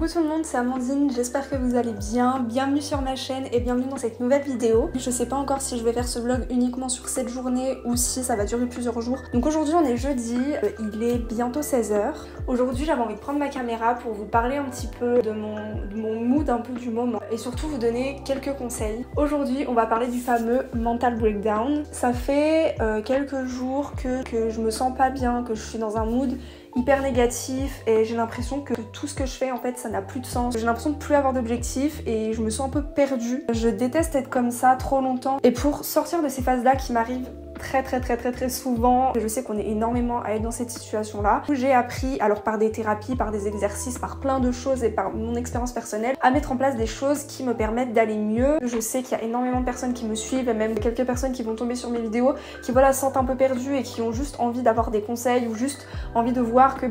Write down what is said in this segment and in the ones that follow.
Coucou tout le monde, c'est Amandine, j'espère que vous allez bien. Bienvenue sur ma chaîne et bienvenue dans cette nouvelle vidéo. Je sais pas encore si je vais faire ce vlog uniquement sur cette journée ou si ça va durer plusieurs jours. Donc aujourd'hui on est jeudi, il est bientôt 16h. Aujourd'hui j'avais envie de prendre ma caméra pour vous parler un petit peu de mon mood un peu du moment et surtout vous donner quelques conseils. Aujourd'hui on va parler du fameux mental breakdown. Ça fait quelques jours que je me sens pas bien, que je suis dans un mood hyper négatif et j'ai l'impression que tout ce que je fais en fait ça n'a plus de sens. J'ai l'impression de plus avoir d'objectifs et je me sens un peu perdue. Je déteste être comme ça trop longtemps et pour sortir de ces phases là qui m'arrivent très souvent, je sais qu'on est énormément à être dans cette situation là. J'ai appris, alors par des thérapies, par des exercices, par plein de choses et par mon expérience personnelle, à mettre en place des choses qui me permettent d'aller mieux. Je sais qu'il y a énormément de personnes qui me suivent et même quelques personnes qui vont tomber sur mes vidéos qui voilà se sentent un peu perdues et qui ont juste envie d'avoir des conseils ou juste envie de voir que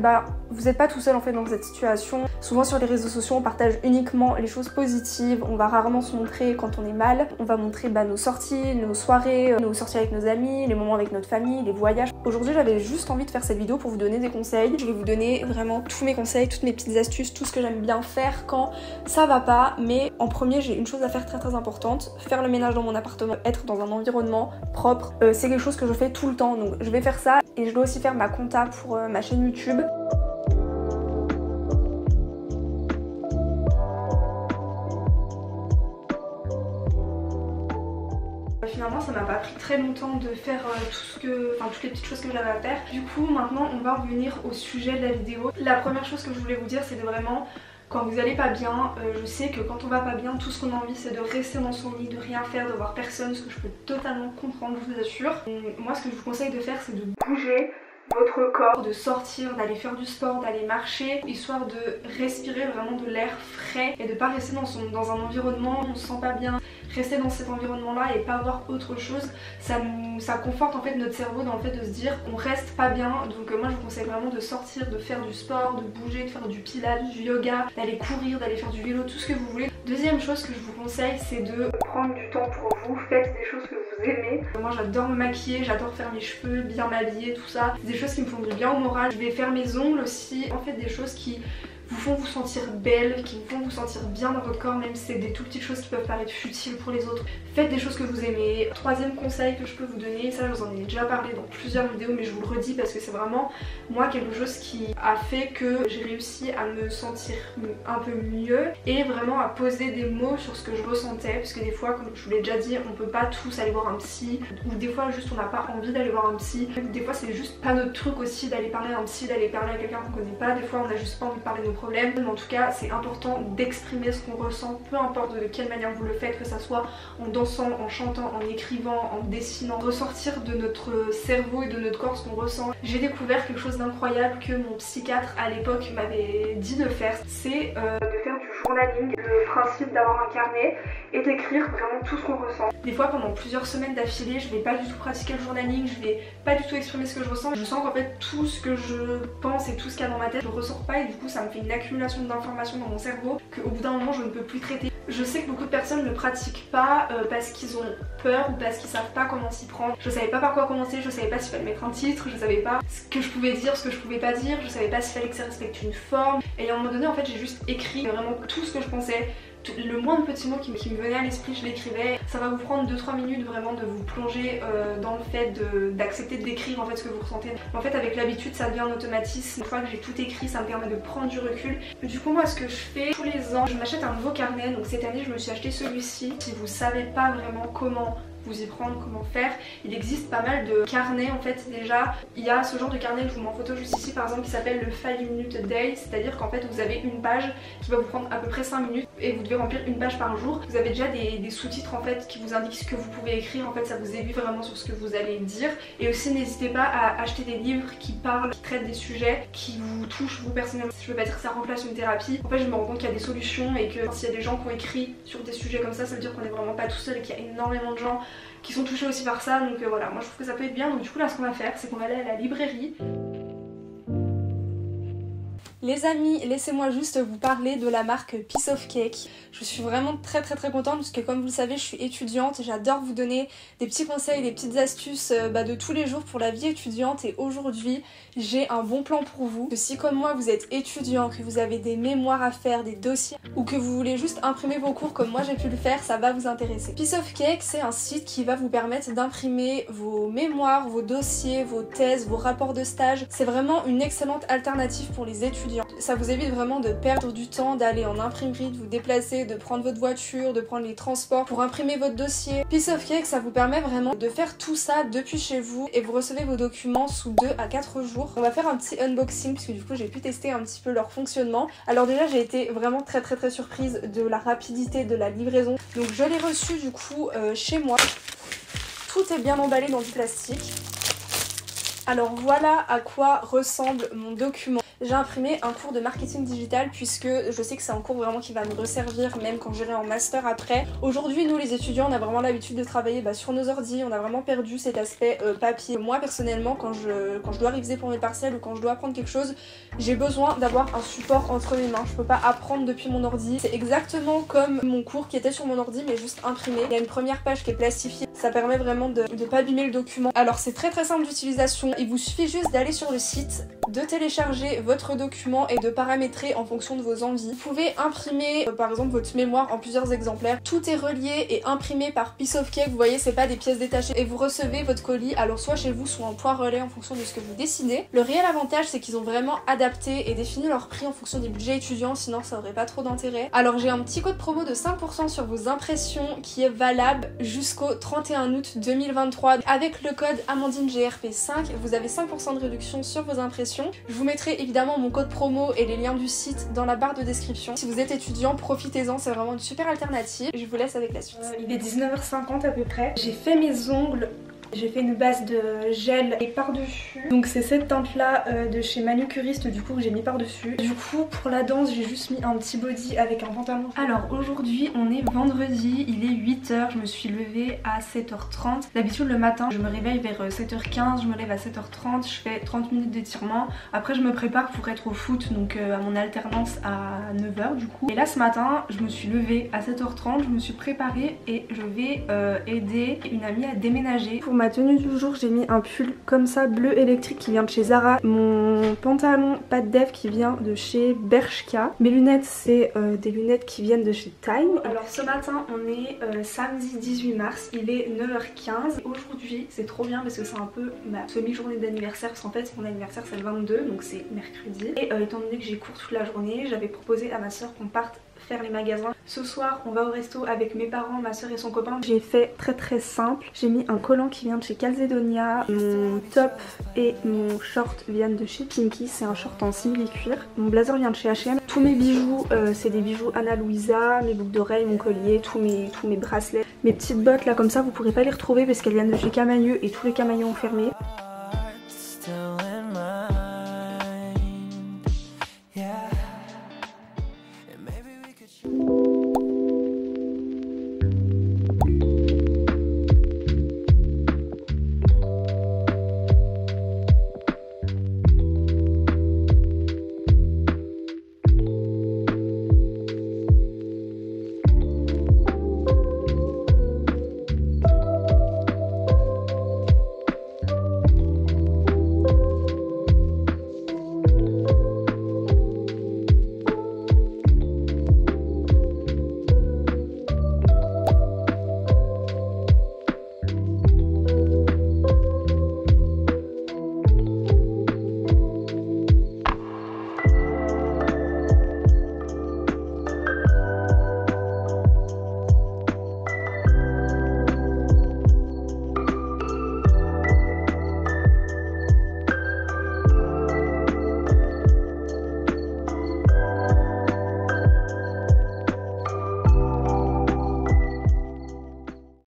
vous n'êtes pas tout seul en fait dans cette situation. Souvent sur les réseaux sociaux on partage uniquement les choses positives, on va rarement se montrer quand on est mal. On va montrer nos sorties, nos soirées, nos sorties avec nos amis, les moments avec notre famille, les voyages. Aujourd'hui j'avais juste envie de faire cette vidéo pour vous donner des conseils. Je vais vous donner vraiment tous mes conseils, toutes mes petites astuces, tout ce que j'aime bien faire quand ça va pas. Mais en premier j'ai une chose à faire très importante, faire le ménage dans mon appartement, être dans un environnement propre. C'est quelque chose que je fais tout le temps, donc je vais faire ça et je dois aussi faire ma compta pour ma chaîne YouTube. Finalement ça m'a pas pris très longtemps de faire toutes les petites choses que j'avais à faire. Du coup maintenant on va revenir au sujet de la vidéo. La première chose que je voulais vous dire c'est de vraiment, quand vous allez pas bien, je sais que quand on va pas bien, tout ce qu'on a envie c'est de rester dans son lit, de rien faire, de voir personne, ce que je peux totalement comprendre, je vous assure. Moi ce que je vous conseille de faire c'est de bouger votre corps, de sortir, d'aller faire du sport, d'aller marcher, histoire de respirer vraiment de l'air frais et de pas rester dans un environnement où on se sent pas bien. Rester dans cet environnement là et pas voir autre chose, ça conforte en fait notre cerveau dans le fait de se dire on reste pas bien. Donc moi je vous conseille vraiment de sortir, de faire du sport, de bouger, de faire du pilates, du yoga, d'aller courir, d'aller faire du vélo, tout ce que vous voulez. Deuxième chose que je vous conseille c'est de prendre du temps pour vous, faites des choses que vous aimez. Moi j'adore me maquiller, j'adore faire mes cheveux, bien m'habiller, tout ça. C'est des choses qui me font du bien au moral. Je vais faire mes ongles aussi, en fait des choses qui vous font vous sentir belle, qui vous font vous sentir bien dans votre corps, même si c'est des tout petites choses qui peuvent paraître futiles pour les autres. Faites des choses que vous aimez. Troisième conseil que je peux vous donner, ça je vous en ai déjà parlé dans plusieurs vidéos mais je vous le redis parce que c'est vraiment moi quelque chose qui a fait que j'ai réussi à me sentir un peu mieux et vraiment à poser des mots sur ce que je ressentais, parce que des fois comme je vous l'ai déjà dit on peut pas tous aller voir un psy, ou des fois juste on n'a pas envie d'aller voir un psy, des fois c'est juste pas notre truc aussi d'aller parler à un psy, d'aller parler à quelqu'un qu'on connaît pas, des fois on a juste pas envie de parler de nos problèmes. Mais en tout cas c'est important d'exprimer ce qu'on ressent, peu importe de quelle manière vous le faites, que ça soit en dansant, en chantant, en écrivant, en dessinant, ressortir de notre cerveau et de notre corps ce qu'on ressent. J'ai découvert quelque chose d'incroyable que mon psychiatre à l'époque m'avait dit de faire, c'est de faire du journaling, le principe d'avoir un carnet et d'écrire vraiment tout ce qu'on ressent. Des fois pendant plusieurs semaines d'affilée je vais pas du tout pratiquer le journaling, je vais pas du tout exprimer ce que je ressens. Je sens qu'en fait tout ce que je pense et tout ce qu'il y a dans ma tête je le ressors pas et du coup ça me fait une accumulation d'informations dans mon cerveau qu'au bout d'un moment je ne peux plus traiter. Je sais que beaucoup de personnes ne pratiquent pas parce qu'ils ont peur ou parce qu'ils savent pas comment s'y prendre. Je savais pas par quoi commencer, je savais pas s'il fallait mettre un titre, je savais pas ce que je pouvais dire, ce que je pouvais pas dire, je savais pas s'il fallait que ça respecte une forme. Et à un moment donné en fait j'ai juste écrit vraiment tout ce que je pensais. Le moindre petit mot qui me venait à l'esprit je l'écrivais. Ça va vous prendre 2-3 minutes vraiment de vous plonger dans le fait d'accepter d'écrire en fait ce que vous ressentez. En fait avec l'habitude ça devient un automatisme. Une fois que j'ai tout écrit ça me permet de prendre du recul. Du coup moi ce que je fais tous les ans, je m'achète un nouveau carnet. Donc cette année je me suis acheté celui-ci. Si vous savez pas vraiment comment vous y prendre, comment faire, il existe pas mal de carnets en fait déjà. Il y a ce genre de carnet, je vous mets en photo juste ici par exemple, qui s'appelle le 5 minutes a day, c'est-à-dire qu'en fait vous avez une page qui va vous prendre à peu près 5 minutes et vous devez remplir une page par jour. Vous avez déjà des sous-titres en fait qui vous indiquent ce que vous pouvez écrire, en fait ça vous aiguille vraiment sur ce que vous allez dire. Et aussi n'hésitez pas à acheter des livres qui parlent, qui traitent des sujets qui vous touchent vous personnellement. Je veux pas dire que ça remplace une thérapie, en fait je me rends compte qu'il y a des solutions et que s'il y a des gens qui ont écrit sur des sujets comme ça veut dire qu'on est vraiment pas tout seul et qu'il y a énormément de gens qui sont touchés aussi par ça. Donc voilà, moi je trouve que ça peut être bien. Donc du coup là ce qu'on va faire c'est qu'on va aller à la librairie. Les amis, laissez-moi juste vous parler de la marque Piece of Cake. Je suis vraiment très contente parce que comme vous le savez, je suis étudiante et j'adore vous donner des petits conseils, des petites astuces de tous les jours pour la vie étudiante. Et aujourd'hui, j'ai un bon plan pour vous. Que si comme moi, vous êtes étudiant, que vous avez des mémoires à faire, des dossiers ou que vous voulez juste imprimer vos cours comme moi j'ai pu le faire, ça va vous intéresser. Piece of Cake, c'est un site qui va vous permettre d'imprimer vos mémoires, vos dossiers, vos thèses, vos rapports de stage. C'est vraiment une excellente alternative pour les étudiants. Ça vous évite vraiment de perdre du temps, d'aller en imprimerie, de vous déplacer, de prendre votre voiture, de prendre les transports pour imprimer votre dossier. Piece of Cake, ça vous permet vraiment de faire tout ça depuis chez vous et vous recevez vos documents sous 2 à 4 jours. On va faire un petit unboxing puisque du coup j'ai pu tester un petit peu leur fonctionnement. Alors déjà j'ai été vraiment très surprise de la rapidité de la livraison. Donc je l'ai reçu du coup chez moi. Tout est bien emballé dans du plastique. Alors voilà à quoi ressemble mon document. J'ai imprimé un cours de marketing digital puisque je sais que c'est un cours vraiment qui va me resservir même quand j'irai en master après. Aujourd'hui nous les étudiants on a vraiment l'habitude de travailler sur nos ordi, on a vraiment perdu cet aspect papier. Moi personnellement quand je dois réviser pour mes partiels ou quand je dois apprendre quelque chose, j'ai besoin d'avoir un support entre mes mains. Je peux pas apprendre depuis mon ordi. C'est exactement comme mon cours qui était sur mon ordi mais juste imprimé. Il y a une première page qui est plastifiée, ça permet vraiment de pas abîmer le document. Alors c'est très simple d'utilisation, il vous suffit juste d'aller sur le site, de télécharger votre document et de paramétrer en fonction de vos envies. Vous pouvez imprimer par exemple votre mémoire en plusieurs exemplaires. Tout est relié et imprimé par Piece of Cake, vous voyez c'est pas des pièces détachées et vous recevez votre colis alors soit chez vous soit en point relais en fonction de ce que vous décidez. Le réel avantage c'est qu'ils ont vraiment adapté et défini leur prix en fonction des budgets étudiants, sinon ça aurait pas trop d'intérêt. Alors j'ai un petit code promo de 5% sur vos impressions qui est valable jusqu'au 31 août 2023. Avec le code AmandineGRP5 vous avez 5% de réduction sur vos impressions. Je vous mettrai évidemment mon code promo et les liens du site dans la barre de description. Si vous êtes étudiant, profitez-en, c'est vraiment une super alternative. Je vous laisse avec la suite. Il est 19h50 à peu près. J'ai fait mes ongles. J'ai fait une base de gel et par-dessus. Donc c'est cette teinte là de chez Manucuriste du coup que j'ai mis par-dessus. Du coup pour la danse j'ai juste mis un petit body avec un pantalon. Alors aujourd'hui on est vendredi, il est 8h, je me suis levée à 7h30. D'habitude le matin je me réveille vers 7h15, je me lève à 7h30, je fais 30 minutes d'étirement. Après je me prépare pour être au foot, donc à mon alternance à 9h du coup. Et là ce matin je me suis levée à 7h30, je me suis préparée et je vais aider une amie à déménager. Pour ma tenue du jour j'ai mis un pull comme ça bleu électrique qui vient de chez Zara, mon pantalon pas de dev qui vient de chez Bershka, mes lunettes c'est des lunettes qui viennent de chez Time. Alors ce matin on est samedi 18 mars, il est 9h15. Aujourd'hui c'est trop bien parce que c'est un peu ma semi-journée d'anniversaire parce qu'en fait mon anniversaire c'est le 22 donc c'est mercredi et étant donné que j'ai cours toute la journée j'avais proposé à ma soeur qu'on parte faire les magasins. Ce soir on va au resto avec mes parents, ma soeur et son copain. J'ai fait très simple, j'ai mis un collant qui vient de chez Calzedonia, mon top et mon short viennent de chez Pinky, c'est un short en simili-cuir, mon blazer vient de chez H&M, tous mes bijoux c'est des bijoux Anna Luisa, mes boucles d'oreilles, mon collier, tous mes bracelets, mes petites bottes là comme ça vous pourrez pas les retrouver parce qu'elles viennent de chez Camailleux et tous les Camailleux ont fermé.